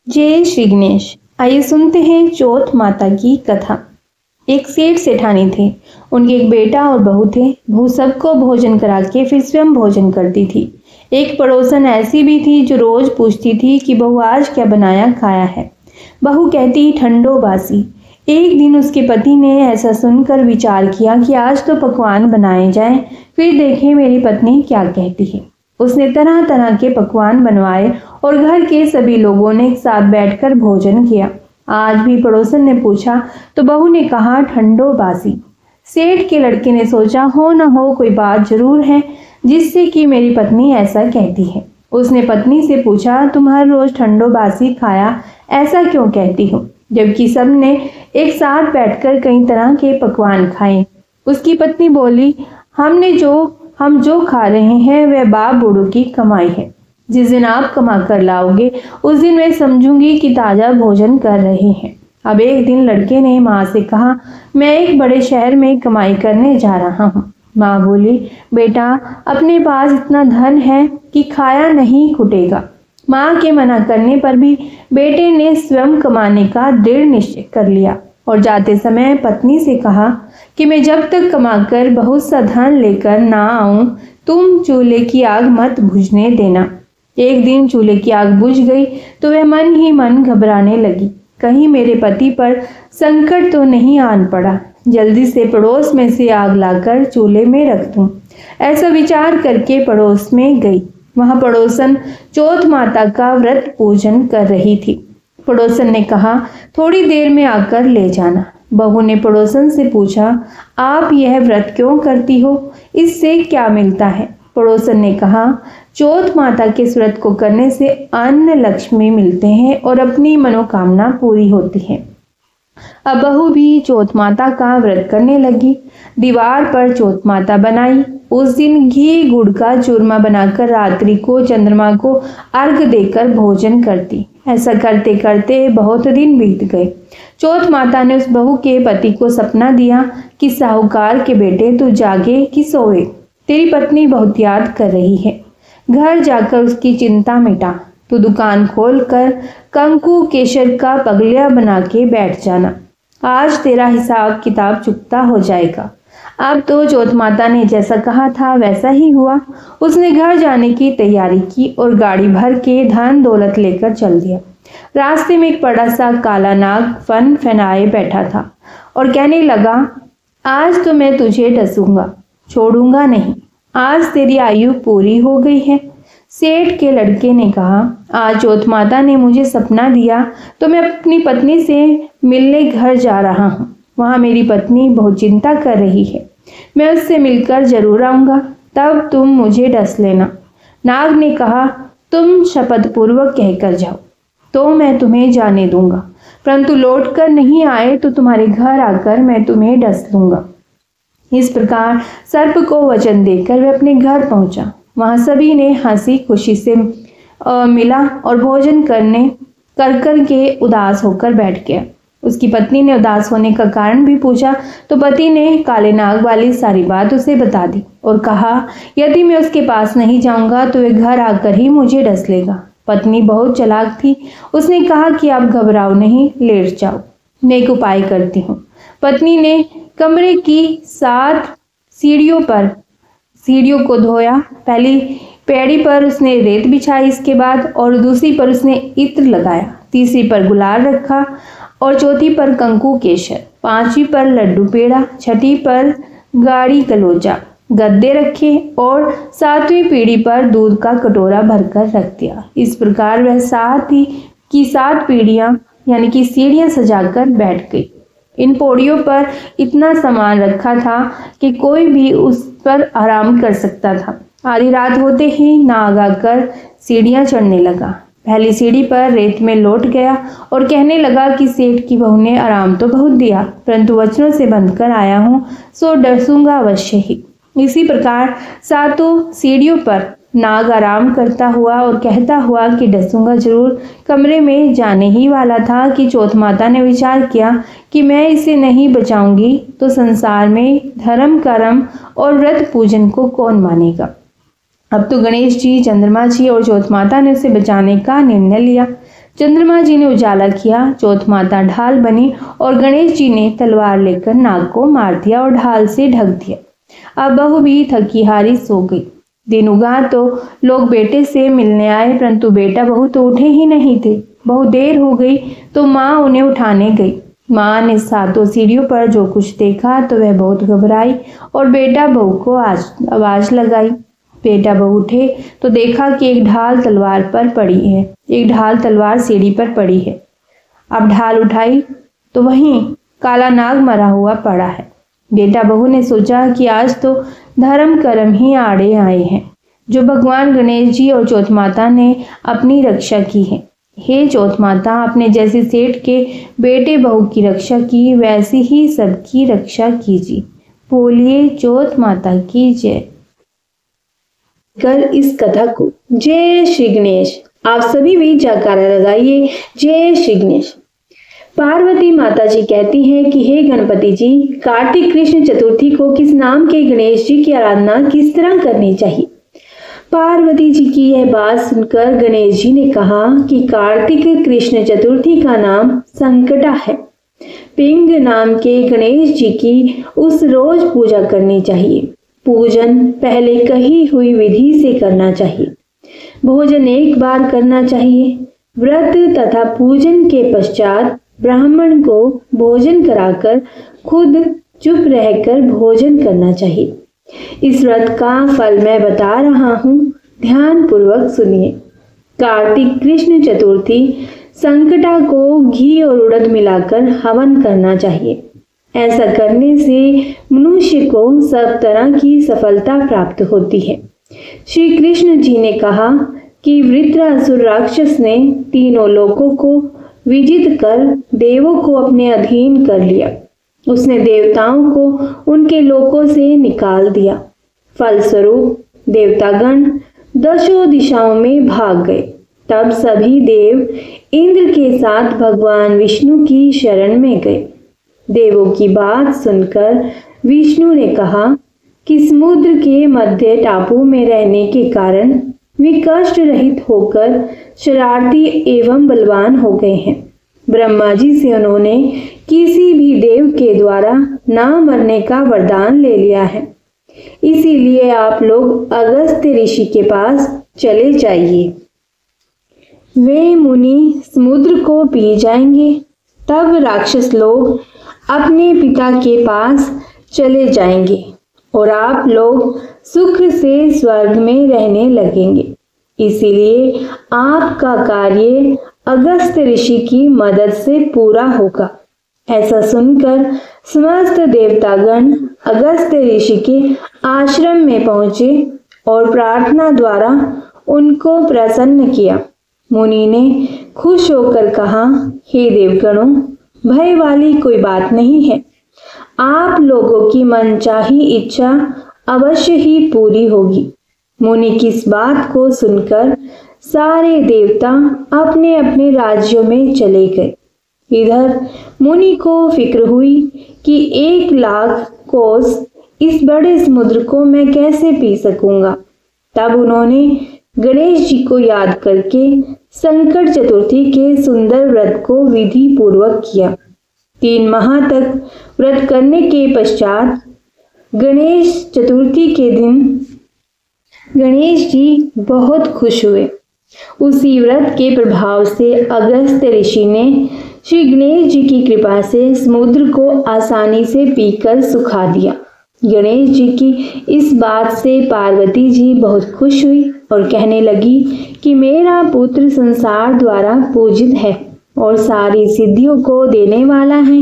जय श्री गणेश। आइए सुनते हैं चौथ माता की कथा। एक सेठ सेठानी थे। उनके एक बेटा और बहू थे। बहू सबको भोजन करा के फिर स्वयं भोजन करती थी। एक पड़ोसन ऐसी भी थी जो रोज पूछती थी कि बहू आज क्या बनाया खाया है। बहू कहती ठंडो बासी। एक दिन उसके पति ने ऐसा सुनकर विचार किया कि आज तो पकवान बनाए जाएं, फिर देखें मेरी पत्नी क्या कहती है। उसने तरह तरह के पकवान बनवाए और घर के सभी लोगों ने एक साथ बैठकर भोजन किया। आज भी पड़ोसन ने पूछा तो बहू ने कहा ठंडो बासी। सेठ के लड़के ने सोचा हो न हो कोई बात जरूर है जिससे कि मेरी पत्नी ऐसा कहती है। उसने पत्नी से पूछा तुम हर रोज ठंडो बासी खाया ऐसा क्यों कहती हो, जबकि सबने एक साथ बैठकर कई तरह के पकवान खाए। उसकी पत्नी बोली हम जो खा रहे हैं वह बाप बूढ़ों की कमाई है। जिस दिन आप कमा कर लाओगे उस दिन मैं समझूंगी कि ताजा भोजन कर रहे हैं। अब एक दिन लड़के ने माँ से कहा मैं एक बड़े शहर में कमाई करने जा रहा हूँ। माँ बोली बेटा अपने पास इतना धन है कि खाया नहीं खुटेगा। माँ के मना करने पर भी बेटे ने स्वयं कमाने का दृढ़ निश्चय कर लिया और जाते समय पत्नी से कहा कि मैं जब तक कमाकर बहुत सा धन लेकर ना आऊं तुम चूल्हे की आग मत बुझने देना। एक दिन चूल्हे की आग बुझ गई तो वह मन ही मन घबराने लगी, कहीं मेरे पति पर संकट तो नहीं आन पड़ा, जल्दी से पड़ोस में से आग लाकर चूल्हे में रख दूं। ऐसा विचार करके पड़ोस में गई। वहां पड़ोसन चौथ माता का व्रत पूजन कर रही थी। पड़ोसन ने कहा थोड़ी देर में आकर ले जाना। बहू ने पड़ोसन से पूछा आप यह व्रत क्यों करती हो, इससे क्या मिलता है। पड़ोसन ने कहा चौथ माता के इस व्रत को करने से अन्न लक्ष्मी मिलते हैं और अपनी मनोकामना पूरी होती है। अब बहू भी चौथ माता का व्रत करने लगी। दीवार पर चौथ माता बनाई। उस दिन घी गुड़ का चूरमा बनाकर रात्रि को चंद्रमा को अर्घ देकर भोजन करती। ऐसा करते करते बहुत दिन बीत गए। चौथ माता ने उस बहू के पति को सपना दिया कि साहूकार के बेटे तू जागे कि सोए, तेरी पत्नी बहुत याद कर रही है। घर जाकर उसकी चिंता मिटा। तू दुकान खोलकर कंकु केशर का पगलिया बना के बैठ जाना। आज तेरा हिसाब किताब चुकता हो जाएगा। अब तो चौथ माता ने जैसा कहा था वैसा ही हुआ। उसने घर जाने की तैयारी की और गाड़ी भर के धन दौलत लेकर चल दिया। रास्ते में एक बड़ा सा काला नाग फन फनाए बैठा था और कहने लगा आज तो मैं तुझे डसूंगा, छोड़ूंगा नहीं। आज तेरी आयु पूरी हो गई है। सेठ के लड़के ने कहा आज चौथ माता ने मुझे सपना दिया तो मैं अपनी पत्नी से मिलने घर जा रहा हूँ। वहाँ मेरी पत्नी बहुत चिंता कर रही है। मैं उससे मिलकर जरूर आऊँगा, तब तुम मुझे डस लेना। नाग ने कहा तुम शपथ पूर्वक कहकर जाओ तो मैं तुम्हें जाने दूंगा, परंतु लौट कर नहीं आए तो तुम्हारे घर आकर मैं तुम्हें डस लूंगा। इस प्रकार सर्प को वचन देकर वह अपने घर पहुंचा। वहां सभी ने हंसी खुशी से मिला और भोजन कर के उदास होकर बैठ गया। उसकी पत्नी ने उदास होने का कारण भी पूछा तो पति ने काले नाग वाली सारी बात उसे बता दी और कहा यदि मैं उसके पास नहीं जाऊंगा तो वह घर आकर ही मुझे डस लेगा। पत्नी बहुत चालाक थी। उसने कहा कि आप घबराओ नहीं, लेट जाओ, मैं एक उपाय करती हूँ। पत्नी ने कमरे की 7 सीढ़ियों को धोया। पहली पैड़ी पर उसने रेत बिछाई, इसके बाद और दूसरी पर उसने इत्र लगाया, तीसरी पर गुलाल रखा और चौथी पर कंकु केशर, 5वीं पर लड्डू पेड़ा, 6ठी पर गाड़ी कलोजा गद्दे रखे और 7वीं पीढ़ी पर दूध का कटोरा भरकर रख दिया। इस प्रकार वह 7 पीढ़ियां यानी कि सीढ़ियां सजाकर बैठ गई। इन पौड़ियों पर इतना सामान रखा था कि कोई भी उस पर आराम कर सकता था। आधी रात होते ही नाग आकर सीढ़ियां चढ़ने लगा। पहली सीढ़ी पर रेत में लौट गया और कहने लगा कि सेठ की बहू ने आराम तो बहुत दिया, परंतु वचनों से बंध कर आया हूँ सो डसूंगा अवश्य ही। इसी प्रकार 7 सीढ़ियों पर नाग आराम करता हुआ और कहता हुआ कि डसूंगा जरूर कमरे में जाने ही वाला था कि चौथ माता ने विचार किया कि मैं इसे नहीं बचाऊंगी तो संसार में धर्म कर्म और व्रत पूजन को कौन मानेगा। अब तो गणेश जी, चंद्रमा जी और चौथ माता ने उसे बचाने का निर्णय लिया। चंद्रमा जी ने उजाला किया, चौथ माता ढाल बनी और गणेश जी ने तलवार लेकर नाग को मार दिया और ढाल से ढक दिया। अब बहू भी थकी हारी सो गई। दिन उगा तो लोग बेटे से मिलने आए, परंतु बेटा बहू तो उठे ही नहीं थे। बहुत देर हो गई तो माँ उन्हें उठाने गई। माँ ने सातों सीढ़ियों पर जो कुछ देखा तो वह बहुत घबराई और बेटा बहू को आवाज लगाई। बेटा बहू उठे तो देखा कि एक ढाल तलवार पर पड़ी है, एक ढाल तलवार सीढ़ी पर पड़ी है। अब ढाल उठाई तो वहीं काला नाग मरा हुआ पड़ा है। बेटा बहू ने सोचा कि आज तो धर्म कर्म ही आड़े आए हैं, जो भगवान गणेश जी और चौथ माता ने अपनी रक्षा की है। हे चौथ माता, आपने जैसे सेठ के बेटे बहू की रक्षा की, वैसी ही सबकी रक्षा कीजिए। बोलिए चौथ माता की जय। कर इस कथा को जय श्री गणेश। आप सभी भी जयकारा लगाइए, जय श्री गणेश। पार्वती माता जी कहती हैं कि हे गणपति जी, कार्तिक कृष्ण चतुर्थी को किस नाम के गणेश जी की आराधना किस तरह करनी चाहिए। पार्वती जी की यह बात सुनकर गणेश जी ने कहा कि कार्तिक कृष्ण चतुर्थी का नाम संकटा है। पिंग नाम के गणेश जी की उस रोज पूजा करनी चाहिए। पूजन पहले कही हुई विधि से करना चाहिए। भोजन एक बार करना चाहिए। व्रत तथा पूजन के पश्चात ब्राह्मण को भोजन कराकर खुद चुप रहकर भोजन करना चाहिए। इस व्रत का फल मैं बता रहा हूँ, ध्यान पूर्वक सुनिए। कार्तिक कृष्ण चतुर्थी संकटा को घी और उड़द मिलाकर हवन करना चाहिए। ऐसा करने से मनुष्य को सब तरह की सफलता प्राप्त होती है। श्री कृष्ण जी ने कहा कि वृत्रासुर राक्षस ने तीनों लोकों को विजित कर देवों को अपने अधीन कर लिया। उसने देवताओं को उनके लोकों से निकाल दिया। फलस्वरूप देवतागण दशों दिशाओं में भाग गए। तब सभी देव इंद्र के साथ भगवान विष्णु की शरण में गए। देवों की बात सुनकर विष्णु ने कहा कि समुद्र के मध्य टापू में रहने के कारण वे कष्ट रहित होकर शरारती एवं बलवान हो गए हैं। ब्रह्मा जी से उन्होंने किसी भी देव के द्वारा ना मरने का वरदान ले लिया है। इसीलिए आप लोग अगस्त्य ऋषि के पास चले जाइए। वे मुनि समुद्र को पी जाएंगे। तब राक्षस लोग अपने पिता के पास चले जाएंगे और आप लोग सुख से स्वर्ग में रहने लगेंगे। इसीलिए आपका कार्य अगस्त्य ऋषि की मदद से पूरा होगा। ऐसा सुनकर समस्त देवतागण अगस्त्य ऋषि के आश्रम में पहुंचे और प्रार्थना द्वारा उनको प्रसन्न किया। मुनि ने खुश होकर कहा, हे देवगणों, भय वाली कोई बात नहीं है। आप लोगों की मनचाही इच्छा अवश्य ही पूरी होगी। मुनि की इस बात को सुनकर सारे देवता अपने अपने राज्यों में चले गए। इधर मुनि को फिक्र हुई कि 1,00,000 कोस इस बड़े समुद्र को मैं कैसे पी सकूंगा। तब उन्होंने गणेश जी को याद करके संकट चतुर्थी के सुंदर व्रत को विधि पूर्वक किया। 3 माह तक व्रत करने के पश्चात गणेश चतुर्थी के दिन गणेश जी बहुत खुश हुए। उसी व्रत के प्रभाव से अगस्त्य ऋषि ने श्री गणेश जी की कृपा से समुद्र को आसानी से पीकर सुखा दिया। गणेश जी की इस बात से पार्वती जी बहुत खुश हुई और कहने लगी कि मेरा पुत्र संसार द्वारा पूजित है और सारी सिद्धियों को देने वाला है।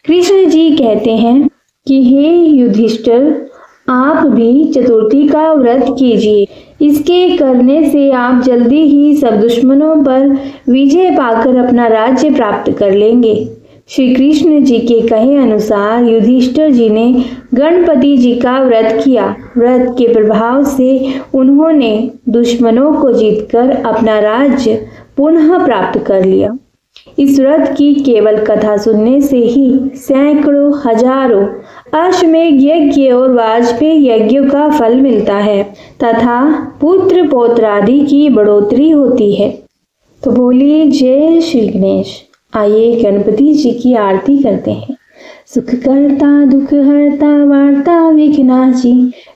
कृष्ण जी कहते हैं कि हे युधिष्ठिर, आप भी चतुर्थी का व्रत कीजिए। इसके करने से आप जल्दी ही सब दुश्मनों पर विजय पाकर अपना राज्य प्राप्त कर लेंगे। श्री कृष्ण जी के कहे अनुसार युधिष्ठिर जी ने गणपति जी का व्रत किया। व्रत के प्रभाव से उन्होंने दुश्मनों को जीतकर अपना राज्य पुनः प्राप्त कर लिया। इस व्रत की केवल कथा सुनने से ही सैकड़ों हजारों अश्वमेध यज्ञ और वाजपेयी यज्ञों का फल मिलता है तथा पुत्र पौत्र आदि की बढ़ोतरी होती है। तो बोलिए जय श्री गणेश। आइए गणपति जी की आरती करते हैं। सुख करता दुख हरता वार्ता विघ्नाची,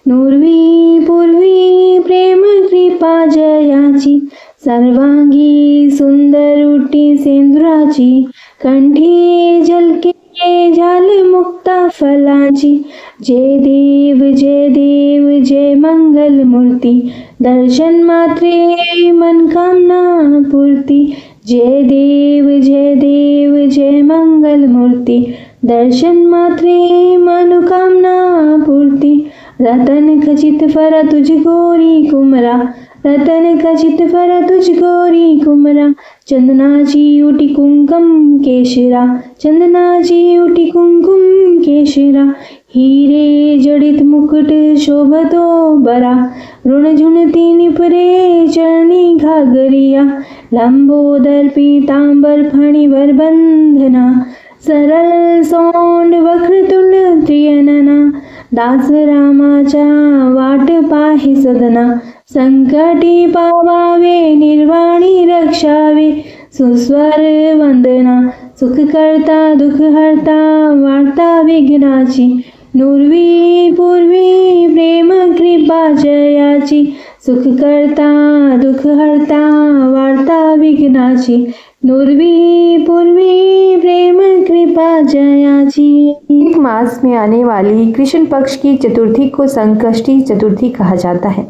नूर्वी पूर्वी प्रेम कृपा जयाची, सर्वांगी सुंदर उटी सेंदुराची, कंठी झलके झाल मुक्ता फलाची, जय देव जय मंगल मूर्ती, दर्शन मात्रे मन कामना पूर्ति, जय देव जय मंगल मूर्ति, दर्शन मात्रे मनोकामना पूर्ति, रतन खचित फर तुझ गोरी कुमरा, रतन खचित फर तुझ गोरी कुमरा, चंदनाची उटी कुंकुम केशरा, चंदनाची उटी कुंकुम केशरा, हीरे जडित मुकुट शोभतो बरा, ऋण झुणती निपरे चरणी घागरिया, लंबोदर पीतांबर फणीवर बंधना, सरल सोंड वक्रतुंड त्रियनना, दास रामाच्या वाट पाहि सदना, संकटी पावावे निर्वाणी रक्षावे, सुस्वर वंदना, सुख करता दुख हरता वार्ता विघ्नाची, नूर्वी पूर्वी प्रेम कृपा जयाची, सुख करता दुख हरता वार्ता विघ्नाची, नूर्वी पूर्वी प्रेम कृपा जयाची। एक मास में आने वाली कृष्ण पक्ष की चतुर्थी को संकष्टी चतुर्थी कहा जाता है।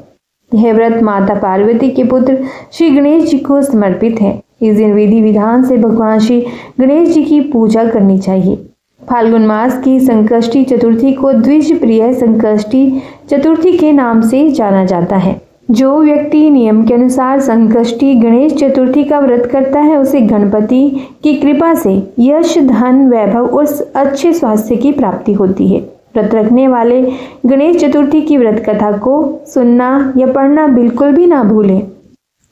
यह व्रत माता पार्वती के पुत्र श्री गणेश जी को समर्पित है। इस दिन विधि विधान से भगवान श्री गणेश जी की पूजा करनी चाहिए। फाल्गुन मास की संकष्टी चतुर्थी को द्विज प्रिय संकष्टी चतुर्थी के नाम से जाना जाता है। जो व्यक्ति नियम के अनुसार संकष्टी गणेश चतुर्थी का व्रत करता है उसे गणपति की कृपा से यश, धन, वैभव और अच्छे स्वास्थ्य की प्राप्ति होती है। व्रत रखने वाले गणेश चतुर्थी की व्रत कथा को सुनना या पढ़ना बिल्कुल भी ना भूलें।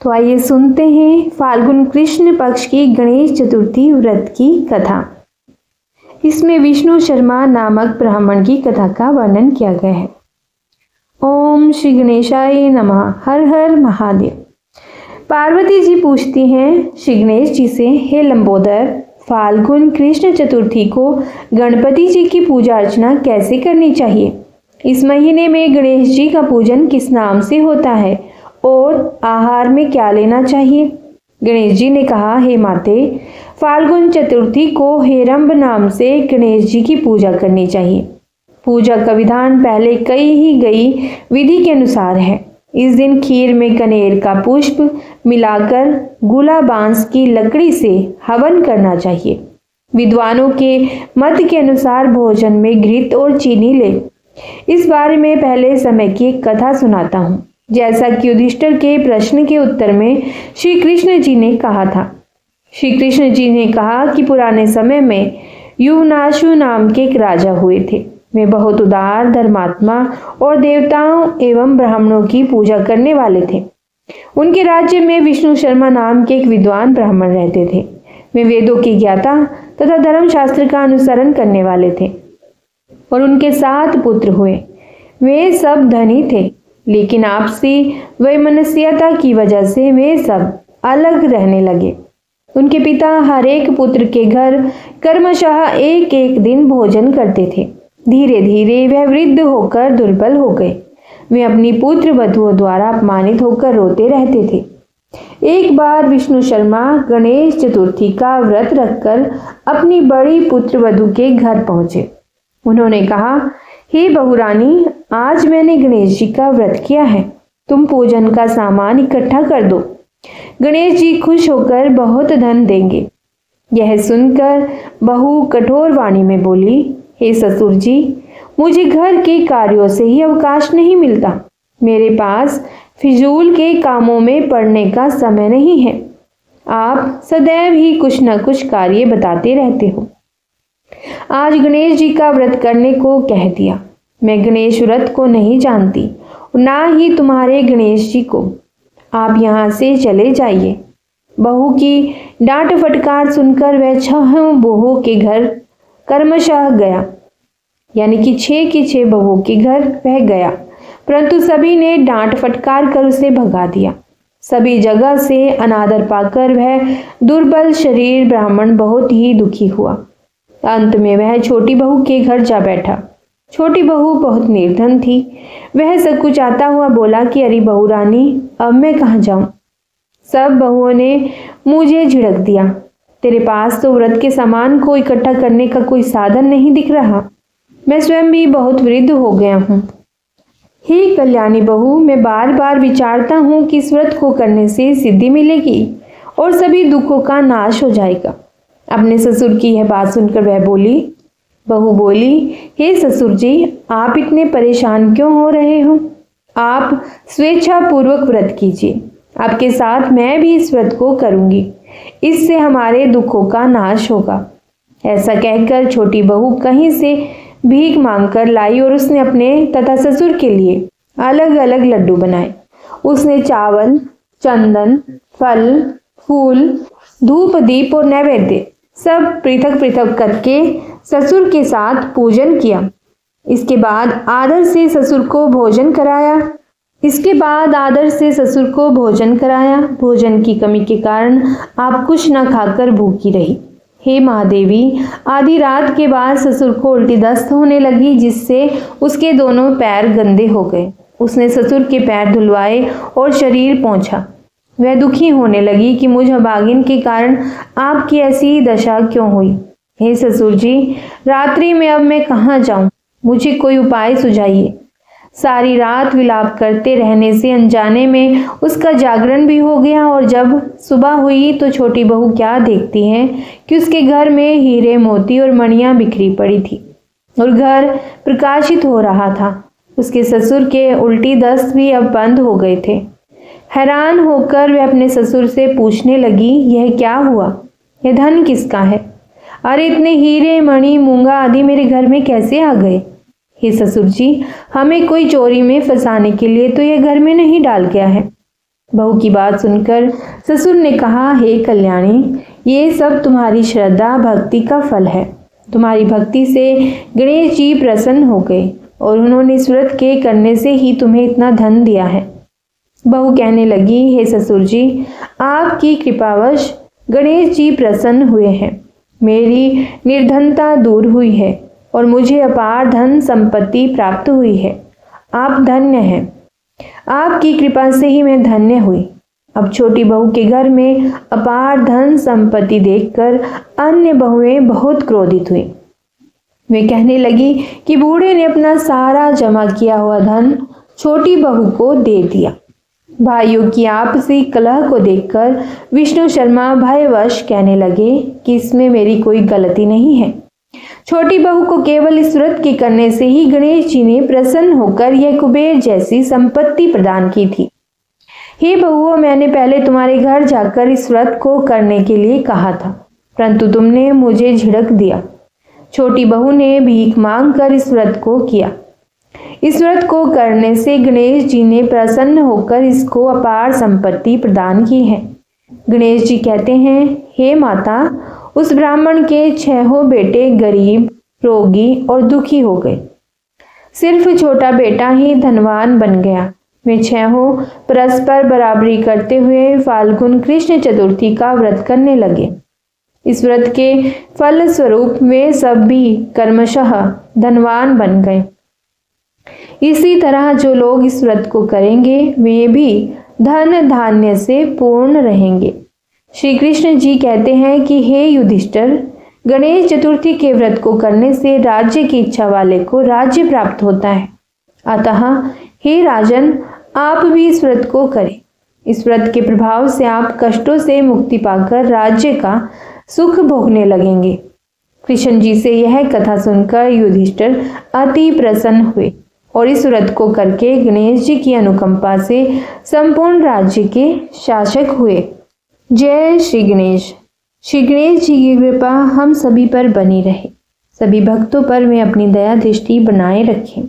तो आइए सुनते हैं फाल्गुन कृष्ण पक्ष की गणेश चतुर्थी व्रत की कथा। इसमें विष्णु शर्मा नामक ब्राह्मण की कथा का वर्णन किया गया है। ओम श्री गणेशाय नमः। हर हर महादेव। पार्वती जी पूछती हैं श्री गणेश जी से, हे लंबोदर, फाल्गुन कृष्ण चतुर्थी को गणपति जी की पूजा अर्चना कैसे करनी चाहिए? इस महीने में गणेश जी का पूजन किस नाम से होता है और आहार में क्या लेना चाहिए? गणेश जी ने कहा, हे माते, फाल्गुन चतुर्थी को हेरंब नाम से गणेश जी की पूजा करनी चाहिए। पूजा का विधान पहले कही ही गई विधि के अनुसार है। इस दिन खीर में कनेर का पुष्प मिलाकर गुला बांस की लकड़ी से हवन करना चाहिए। विद्वानों के मत के अनुसार भोजन में घृत और चीनी ले। इस बारे में पहले समय की एक कथा सुनाता हूँ। जैसा कि युधिष्ठिर के प्रश्न के उत्तर में श्री कृष्ण जी ने कहा था। श्री कृष्ण जी ने कहा कि पुराने समय में युवनाशु नाम के एक राजा हुए थे। वे बहुत उदार, धर्मात्मा और देवताओं एवं ब्राह्मणों की पूजा करने वाले थे। उनके राज्य में विष्णु शर्मा नाम के एक विद्वान ब्राह्मण रहते थे। वे वेदों के ज्ञाता तथा धर्मशास्त्र का अनुसरण करने वाले थे और उनके 7 पुत्र हुए। वे सब धनी थे, लेकिन आपसी वैमनस्यता की वजह से वे सब अलग रहने लगे। उनके पिता हर एक पुत्र के घर कर्मशः एक एक दिन भोजन करते थे। धीरे धीरे वह वृद्ध होकर दुर्बल हो गए। वे अपनी पुत्र वधुओं द्वारा अपमानित होकर रोते रहते थे। एक बार विष्णु शर्मा गणेश चतुर्थी का व्रत रखकर अपनी बड़ी पुत्र वधु के घर पहुंचे। उन्होंने कहा, हे बहुरानी, आज मैंने गणेश जी का व्रत किया है, तुम पूजन का सामान इकट्ठा कर दो। गणेश जी खुश होकर बहुत धन देंगे। यह सुनकर बहू कठोर वाणी में बोली, हे ससुर जी, मुझे घर के कार्यों से ही अवकाश नहीं मिलता। मेरे पास फिजूल के कामों में पड़ने का समय नहीं है। आप सदैव ही कुछ न कुछ कार्य बताते रहते हो। आज गणेश जी का व्रत करने को कह दिया। मैं गणेश व्रत को नहीं जानती, ना ही तुम्हारे गणेश जी को। आप यहाँ से चले जाइए। बहू की डांट फटकार सुनकर वह 6 बहुओं के घर कर्मशः गया, यानी कि 6 की 6 बहुओं के घर वह गया, परंतु सभी ने डांट फटकार कर उसे भगा दिया। सभी जगह से अनादर पाकर वह दुर्बल शरीर ब्राह्मण बहुत ही दुखी हुआ। अंत में वह छोटी बहू के घर जा बैठा। छोटी बहू बहुत निर्धन थी। वह सकुचाता हुआ बोला कि अरे बहू रानी, अब मैं कहाँ जाऊं? सब बहुओं ने मुझे झिड़क दिया। तेरे पास तो व्रत के सामान को इकट्ठा करने का कोई साधन नहीं दिख रहा। मैं स्वयं भी बहुत वृद्ध हो गया हूँ। हे कल्याणी बहू, मैं बार बार विचारता हूँ कि इस व्रत को करने से सिद्धि मिलेगी और सभी दुखों का नाश हो जाएगा। अपने ससुर की यह बात सुनकर वह बोली। बहू बोली, हे ससुर जी, आप इतने परेशान क्यों हो रहे हो? आप स्वेच्छा पूर्वक व्रत कीजिए। आपके साथ मैं भी इस व्रत को करूंगी। इससे हमारे दुखों का नाश होगा। ऐसा कहकर छोटी बहू कहीं से भीख मांगकर लाई और उसने अपने तथा ससुर के लिए अलग अलग लड्डू बनाए। उसने चावल, चंदन, फल, फूल, धूप, दीप और नैवेद्य सब पृथक पृथक करके ससुर के साथ पूजन किया। इसके बाद आदर से ससुर को भोजन कराया। भोजन की कमी के कारण आप कुछ न खाकर भूखी रही। हे महादेवी, आधी रात के बाद ससुर को उल्टी दस्त होने लगी, जिससे उसके दोनों पैर गंदे हो गए। उसने ससुर के पैर धुलवाए और शरीर पोंछा। वह दुखी होने लगी कि मुझ अभागिन के कारण आपकी ऐसी दशा क्यों हुई। हे ससुर जी, रात्रि में अब मैं कहाँ जाऊं? मुझे कोई उपाय सुझाइए। सारी रात विलाप करते रहने से अनजाने में उसका जागरण भी हो गया और जब सुबह हुई तो छोटी बहू क्या देखती है कि उसके घर में हीरे, मोती और मणियां बिखरी पड़ी थी और घर प्रकाशित हो रहा था। उसके ससुर के उल्टी दस्त भी अब बंद हो गए थे। हैरान होकर वह अपने ससुर से पूछने लगी, यह क्या हुआ? यह धन किसका है? अरे इतने हीरे, मणि, मूंगा आदि मेरे घर में कैसे आ गए? हे ससुर जी, हमें कोई चोरी में फंसाने के लिए तो यह घर में नहीं डाल गया है। बहू की बात सुनकर ससुर ने कहा, हे कल्याणी, ये सब तुम्हारी श्रद्धा भक्ति का फल है। तुम्हारी भक्ति से गणेश जी प्रसन्न हो गए और उन्होंने इस व्रत के करने से ही तुम्हें इतना धन दिया है। बहू कहने लगी, हे ससुर जी, आपकी कृपावश गणेश जी प्रसन्न हुए हैं। मेरी निर्धनता दूर हुई है और मुझे अपार धन संपत्ति प्राप्त हुई है। आप धन्य हैं। आपकी कृपा से ही मैं धन्य हुई। अब छोटी बहू के घर में अपार धन संपत्ति देखकर अन्य बहुएं बहुत क्रोधित हुई। वे कहने लगी कि बूढ़े ने अपना सारा जमा किया हुआ धन छोटी बहू को दे दिया। भाइयों की आपसी कलह को देखकर विष्णु शर्मा भयवश कहने लगे कि इसमें मेरी कोई गलती नहीं है। छोटी बहू को केवल इस व्रत के करने से ही गणेश जी ने प्रसन्न होकर यह कुबेर जैसी संपत्ति प्रदान की थी। हे बहुओं, मैंने पहले तुम्हारे घर जाकर इस व्रत को करने के लिए कहा था, परंतु तुमने मुझे झिड़क दिया। छोटी बहू ने भीख मांगकर इस व्रत को किया। इस व्रत को करने से गणेश जी ने प्रसन्न होकर इसको अपार संपत्ति प्रदान की है। गणेश जी कहते हैं, हे माता, उस ब्राह्मण के 6 बेटे गरीब, रोगी और दुखी हो गए। सिर्फ छोटा बेटा ही धनवान बन गया। वे 6 परस्पर बराबरी करते हुए फाल्गुन कृष्ण चतुर्थी का व्रत करने लगे। इस व्रत के फल स्वरूप वे सब भी कर्मशः धनवान बन गए। इसी तरह जो लोग इस व्रत को करेंगे वे भी धन धान्य से पूर्ण रहेंगे। श्री कृष्ण जी कहते हैं कि हे युधिष्ठिर, गणेश चतुर्थी के व्रत को करने से राज्य की इच्छा वाले को राज्य प्राप्त होता है। अतः हे राजन, आप भी इस व्रत को करें। इस व्रत के प्रभाव से आप कष्टों से मुक्ति पाकर राज्य का सुख भोगने लगेंगे। कृष्ण जी से यह कथा सुनकर युधिष्ठिर अति प्रसन्न हुए और इस व्रत को करके गणेश जी की अनुकंपा से संपूर्ण राज्य के शासक हुए। जय श्री गणेश। श्री गणेश जी की कृपा हम सभी पर बनी रहे। सभी भक्तों पर वे अपनी दया दृष्टि बनाए रखें।